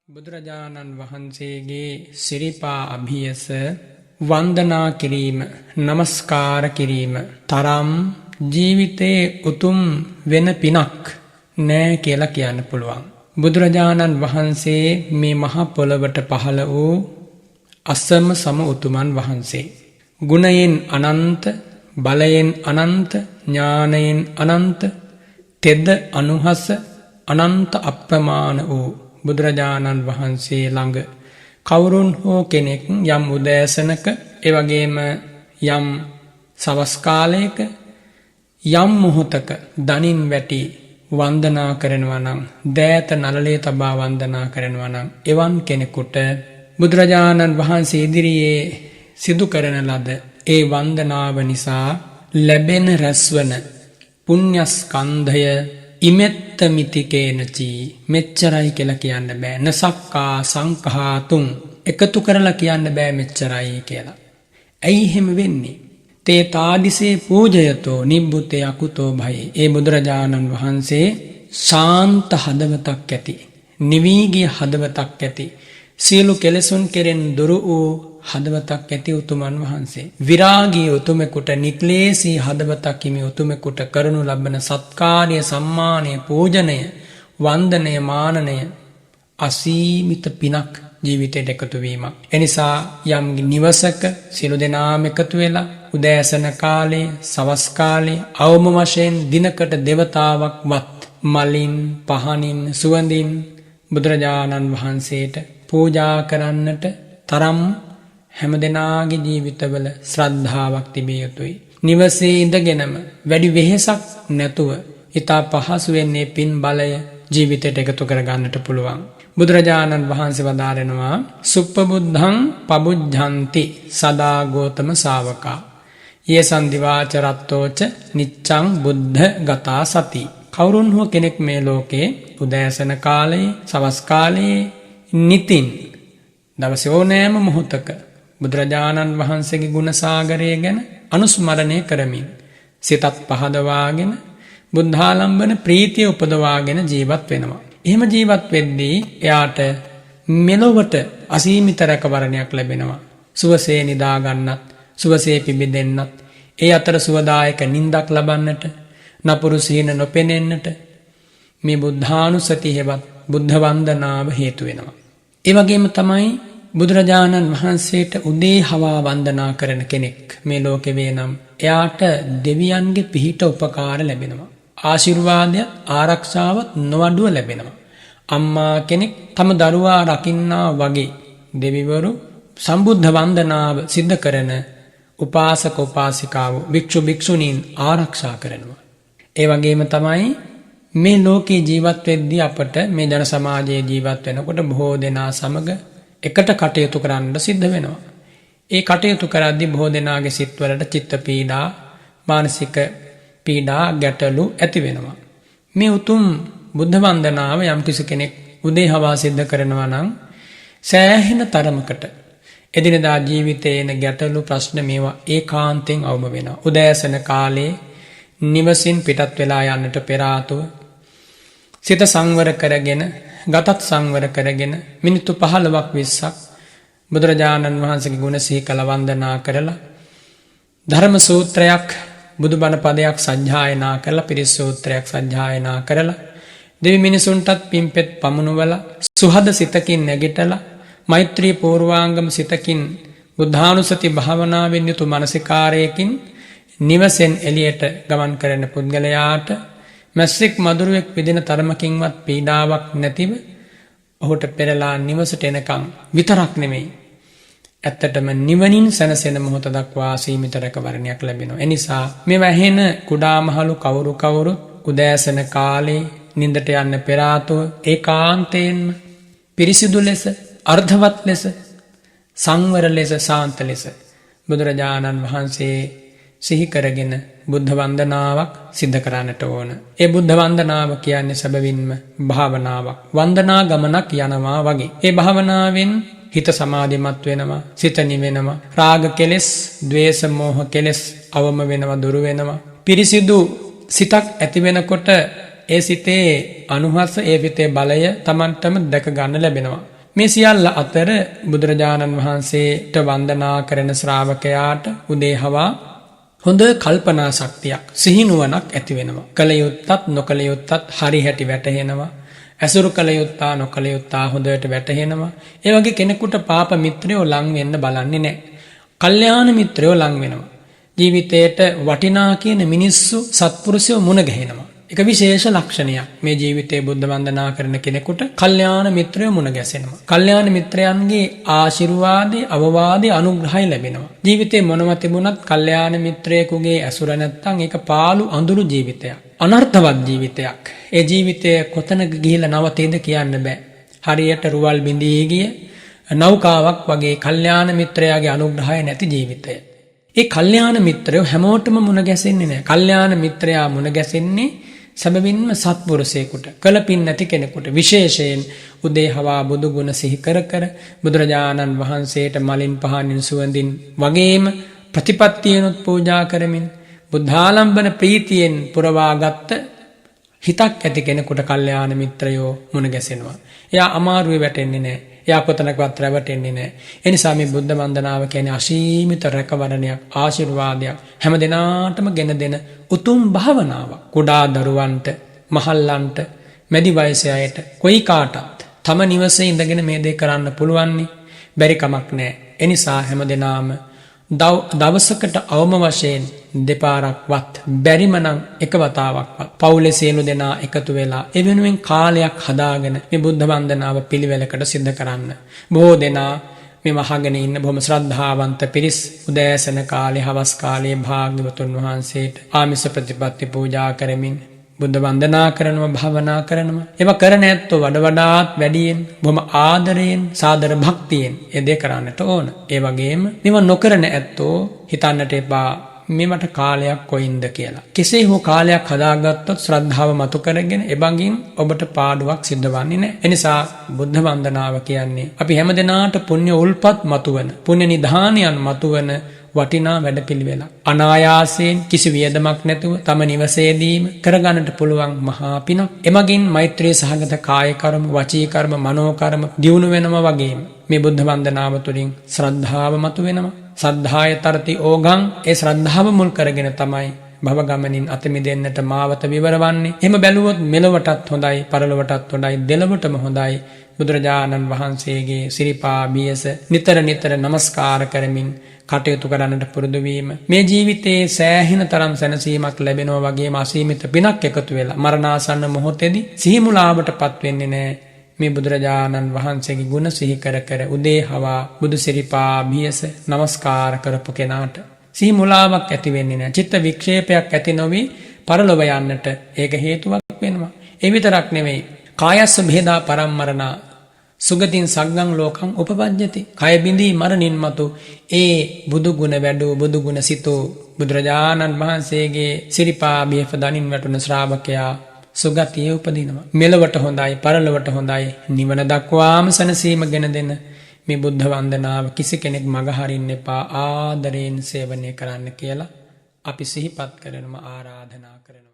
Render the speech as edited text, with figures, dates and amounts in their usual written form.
බුදුරජාණන් වහන්සේගේ සිරිපා අභියස වන්දනා කිරීම, නමස්කාර කිරීම තරම් ජීවිතේ උතුම් වෙන පිනක් නෑ කියලා කියන්න පුළුවන්. බුදුරජාණන් වහන්සේ මේ මහ පොළොවට පහළ වූ අසම සම උතුමන් වහන්සේ. ගුණයෙන් අනන්ත, බලයෙන් අනන්ත, ඥානයෙන් අනන්ත, තෙද අනුහස අනන්ත අප්‍රමාණ වූ බුදුරජාණන් වහන්සේ ළඟ කවුරුන් හෝ කෙනෙක් යම් උදෑසනක, එවැගේම යම් සවස් කාලයක, යම් මොහොතක දනින් වැටි වන්දනා කරනවා නම්, දෑත නළලේ තබා වන්දනා කරනවා නම්, එවන් කෙනෙකුට බුදුරජාණන් වහන්සේ ඉදිරියේ සිදු කරන ලද ඒ වන්දනාව නිසා ලැබෙන රැස්වන පුණ්‍යස්කන්ධය ඉමෙත්ත මිතිකේනචී, මෙච්චරයි කියලා කියන්න බෑ. නසක්කා සංඛාතුං, එකතු කරලා කියන්න බෑ මෙච්චරයි කියලා. ඇයි එහෙම වෙන්නේ? තේ තාදිසේ පූජයතෝ නිබ්බුතේ අකුතෝ භයේ. ඒ බුදුරජාණන් වහන්සේ ශාන්ත හදවතක් ඇති, නිවීගිය හදවතක් ඇති, සියලු කෙලෙසුන් කෙරෙන් දුරු වූ හදවතක් ඇති උතුමන් වහන්සේ. විරාගී උතුමෙකුට, නික්ලේශී හදවතක් හිමි උතුමෙකුට කරනු ලබන සත්කාරය, සම්මානය, පූජනය, වන්දනය, මානනය අසීමිත පිනක් ජීවිතයට එකතු වීමක්. එනිසා යම් නිවසක සියලු දෙනාම එකතු වෙලා උදෑසන කාලේ, සවස් කාලේ අවම වශයෙන් දිනකට දෙවතාවක් වත් මලින්, පහනින්, සුවඳින් බුදුරජාණන් වහන්සේට පූජා කරන්නට තරම් හැම දෙනාගේ ජීවිතවල ශ්‍රද්ධාවක් තිබිය යුතුයි. නිවසේ ඉඳගෙනම වැඩි වෙහෙසක් නැතුව ඊතා පහසුවෙන් මේ පින් බලය ජීවිතයට එකතු කරගන්නට පුළුවන්. බුදුරජාණන් වහන්සේ වදාරනවා සුප්පබුද්ධං පබුද්ධಂತಿ සදා ගෝතම ශාවකා යේ සන්දිවාච රත්තෝච නිච්ඡං බුද්ධ ගතා සති. කවුරුන් හෝ කෙනෙක් මේ ලෝකේ උදෑසන කාලයේ, සවස් කාලයේ නිතින් දවසේ ඕනෑම මොහොතක බුදුරජාණන් වහන්සේගේ ගුණ සාගරය ගැන අනුස්මරණය කරමින් සිතත් පහදවාගෙන බුද්ධාලම්බන ප්‍රීතිය උපදවාගෙන ජීවත් වෙනවා. එහෙම ජීවත් වෙද්දී එයාට මෙලොවට අසීමිත රැකවරණයක් ලැබෙනවා. සුවසේ නිදා ගන්නත්, සුවසේ පිබිදෙන්නත්, ඒ අතර සුවදායක නිින්දක් ලබන්නට, නපුරු සීන නොපෙනෙන්නට මේ බුද්ධානුස්සතිය හෙවත් බුද්ධ වන්දනාව හේතු වෙනවා. ඒ වගේම තමයි බුදුරජාණන් වහන්සේට උදේ හවා වන්දනා කරන කෙනෙක් මේ ලෝකේ වේනම් එයාට දෙවියන්ගේ පිහිට උපකාර ලැබෙනවා. ආශිර්වාදයත් ආරක්ෂාවත් නොඅඩුව ලැබෙනවා. අම්මා කෙනෙක් තම දරුවා රකින්නා වගේ දෙවිවරු සම්බුද්ධ වන්දනාව සිද්ධ කරන උපාසක උපාසිකාව, භික්ෂු භික්ෂුණීන් ආරක්ෂා කරනවා. ඒ වගේම තමයි මේ ලෝකේ ජීවත් වෙද්දී අපට මේ ජන සමාජයේ ජීවත් වෙනකොට බොහෝ දෙනා සමග එකට කටයුතු කරන්න සිද්ධ වෙනවා. ඒ කටයුතු කරද්දී බොහෝ දෙනාගේ සිත්වලට චිත්ත පීඩා, මානසික පීඩා, ගැටලු ඇති වෙනවා. මේ උතුම් බුද්ධ වන්දනාව යම් කිසි කෙනෙක් උදේ හවා සිද්ධ කරනවා නම් සෑහෙන තරමකට එදිනදා ජීවිතයේ එන ගැටලු, ප්‍රශ්න මේවා ඒකාන්තයෙන් අවම වෙනවා. උදෑසන කාලේ නිවසින් පිටත් වෙලා යන්නට පෙර ආතුව සිත සංවර කරගෙන, ගතත් සංවර කරගෙන මිනිත්තු 15ක් 20ක් බුදුරජාණන් වහන්සේගේ ගුණ සිහි කළ වන්දනා කරලා ධර්ම සූත්‍රයක්, බුදුබණ පදයක් සජ්ජායනා කරලා, පිරිස් සූත්‍රයක් සජ්ජායනා කරලා දෙවි මිනිසුන්ටත් පින්පෙත් පමුණුවලා සුහද සිතකින් නැගිටලා මෛත්‍රී පූර්වාංගම සිතකින් බුද්ධානුස්සති භාවනාවෙන් යුතු මානසිකාරයකින් නිවසෙන් එළියට ගමන් කරන පුද්ගලයාට මැස්සෙක් මදුරුවෙක් විදින තරමකින්වත් පීඩාවක් නැතිව ඔහුට පෙරලා නිවසට එනකම් විතරක් නෙමෙයි, ඇත්තටම නිවනින් සැනසෙන මොහොත දක්වා සීමිත රැකවරණයක් ලැබෙනවා. එනිසා මේ වැහෙන කුඩා මහලු කවුරුත් උදෑසන කාලේ නින්දට යන්න පෙර ආතුව ඒකාන්තයෙන්ම පිරිසිදු ලෙස, අර්ධවත් ලෙස, සංවර ලෙස, සාන්ත ලෙස බුදුරජාණන් වහන්සේ සිහි කරගෙන බුද්ධ වන්දනාවක් සිද්ධ කරන්නට ඕන. ඒ බුද්ධ වන්දනාව කියන්නේ සැබවින්ම භාවනාවක්. වන්දනා ගමනක් යනවා වගේ. ඒ භාවනාවෙන් හිත සමාධිමත් වෙනවා, සිත නිවෙනවා. රාග කෙලෙස්, ද්වේෂ මෝහ කෙලෙස් අවම වෙනවා, දුරු වෙනවා. පිරිසිදු සිතක් ඇති වෙනකොට ඒ සිතේ අනුහස, ඒ සිතේ බලය Tamanටම දැක ගන්න ලැබෙනවා. මේ සියල්ල අතර බුදුරජාණන් වහන්සේට වන්දනා කරන ශ්‍රාවකයාට උදේහවා හොඳ කල්පනා ශක්තියක්, සිහිනුවණක් ඇති වෙනවා. කල යුත්තත් නොකල යුත්තත් හරි හැටි වැටහෙනවා. ඇසුරු කල යුත්තා නොකල යුත්තා හොඳට වැටහෙනවා. ඒ වගේ කෙනෙකුට පාප මිත්‍රයෝ ලං වෙන්න බලන්නේ නැහැ. කල්යාණ මිත්‍රයෝ ලං වෙනවා. ජීවිතේට වටිනා කියන මිනිස්සු, සත්පුරුෂයෝ මුණ ගැහෙනවා. එක විශේෂ ලක්ෂණයක්. මේ ජීවිතයේ බුද්ධ වන්දනා කරන කෙනෙකුට කල්යාණ මිත්‍රයෝ මුණ ගැසෙනවා. කල්යාණ මිත්‍රයන්ගේ ආශිර්වාදේ, අවවාදේ, අනුග්‍රහය ලැබෙනවා. ජීවිතේ මොනවා තිබුණත් කල්යාණ මිත්‍රයෙකුගේ ඇසුර නැත්තම් ඒක පාළු අඳුරු ජීවිතයක්. අනර්ථවත් ජීවිතයක්. ඒ ජීවිතය කොතනක ගිහිලා නවතේද කියන්න බෑ. හරියට රුවල් බිඳී ගිය නෞකාවක් වගේ කල්යාණ මිත්‍රයාගේ අනුග්‍රහය නැති ජීවිතය. ඒ කල්යාණ මිත්‍රයෝ හැමෝටම මුණ ගැසෙන්නේ නැහැ. කල්යාණ මිත්‍රයා මුණ ගැසෙන්නේ සැබවින්ම සත්පුරුෂයෙකුට, කලපින් නැති කෙනෙකුට. විශේෂයෙන් උදේහවා බුදු ගුණ සිහි කර කර බුදුරජාණන් වහන්සේට මලින් පහනින් සුවඳින් වගේම ප්‍රතිපත්තියනොත් පූජා කරමින් බුද්ධාලම්බන ප්‍රීතියෙන් පුරවාගත්ත හිතක් ඇති කෙනෙකුට කල්යාණ මිත්‍රයෝ මුණ ගැසෙනවා. එයා අමාරුවේ වැටෙන්නේ නැහැ. එයා කොතනකවත් රැවටෙන්නේ නැහැ. ඒ නිසා මේ බුද්ධ වන්දනාව කියන්නේ අසීමිත රැකවරණයක්, ආශිර්වාදයක්, හැම දිනාටම ගෙන දෙන උතුම් භාවනාවක්. කුඩා දරුවන්ට, මහල්ලන්ට, මැදි වයසේ අයට, කොයි කාටත් තම නිවසේ ඉඳගෙන මේ දේ කරන්න පුළුවන්. බැරි කමක් නැහැ. ඒ නිසා හැම දිනාම දවසකට අවම වශයෙන් දෙපාරක්වත්, බැරිම නම් එක වතාවක්වත් පවුලේ සියලු දෙනා එකතු වෙලා ඒ වෙනුවෙන් කාලයක් හදාගෙන මේ බුද්ධ වන්දනාව පිළිවෙලකට සිද්ධ කරන්න. බොහෝ දෙනා මේ අහගෙන ඉන්න බොහොම ශ්‍රද්ධාවන්ත පිරිස් උදෑසන කාලේ, හවස් කාලේ භාග්‍යවතුන් වහන්සේට ආමිෂ ප්‍රතිපත්ති පූජා කරමින් බුද්ධ වන්දනා කරනවා, භාවනා කරනවා. ඒවා කරන ඇත්තෝ වඩාත් වැඩියෙන්, බොහොම ආදරයෙන්, සාදර භක්තියෙන් ඒ දේ කරන්නට ඕන. ඒ වගේම මේවා නොකරන ඇත්තෝ හිතන්නට එපා මේකට කාලයක් කොයින්ද කියලා. කෙසේ හෝ කාලයක් හදාගත්තොත් ශ්‍රද්ධාව මතු කරගෙන එබඟින් ඔබට පාඩුවක් සිද්ධ වන්නේ නැහැ. එනිසා බුද්ධ වන්දනාව කියන්නේ අපි හැමදෙනාට පුණ්‍ය උල්පත් මතුවන, පුණ්‍ය නිධානයන් මතුවන වටිනා වැඩපිළිවෙලක්. අනායාසයෙන් කිසි වියදමක් නැතුව තම නිවසේදීම කරගන්නට පුළුවන් මහා පිනක්. එමගින් මෛත්‍රී සහගත කාය කර්ම, වචී කර්ම, මනෝ කර්ම දියුණු වෙනවා වගේම මේ බුද්ධ වන්දනාව තුළින් ශ්‍රද්ධාව මතුවෙනවා. සද්ධාය තරති ඕගං, ඒ ශ්‍රද්ධාව මුල් කරගෙන තමයි භව ගමනින් අත මිදෙන්නට මාවත විවරවන්නේ. එහෙම බැලුවොත් මෙලොවටත් හොඳයි, පරලොවටත් හොඳයි, දෙලොවටම හොඳයි. බුදුරජාණන් වහන්සේගේ සිරිපා බියස නිතර නිතර නමස්කාර කරමින් කටයුතු කරන්නට පුරුදු වීම මේ ජීවිතයේ සෑහෙන තරම් සැනසීමක් ලැබෙනවා. වගේම අසීමිත පිනක් එකතු වෙලා මරණාසන්න මොහොතේදී සිහිමුලාවටපත් වෙන්නේ නැහැ. මේ බුදුරජාණන් වහන්සේගේ ගුණ සිහි කර කර උදේහවා බුදු සිරිපා බියස නමස්කාර කරපු කෙනාට සිහිමුලාවක් ඇති වෙන්නේ නැහැ. චිත්ත වික්ෂේපයක් ඇති නොවි පරලොව යන්නට ඒක හේතුවක් වෙනවා. ඒ විතරක් නෙවෙයි, කායස්ස භේදා පරම්මරණා සුගතින් සග්ගං ලෝකං උපපජ්ජති. කය බිඳී මරණින් මතු ඒ බුදු ගුණ වැඩූ, බුදු ගුණ සිතූ බුදුරජාණන් වහන්සේගේ සිරිපා බියස දනින් වැටුණ ශ්‍රාවකයා සුගතියේ උපදිනවා. මෙලොවට හොඳයි, පරලොවට හොඳයි, නිවන දක්වාම සැනසීම ගෙන දෙන මේ බුද්ධ වන්දනාව කිසි කෙනෙක් මග හරින්න එපා. ආදරයෙන් සේවනය කරන්න කියලා අපි සිහිපත් කරනවා, ආරාධනා කරනවා.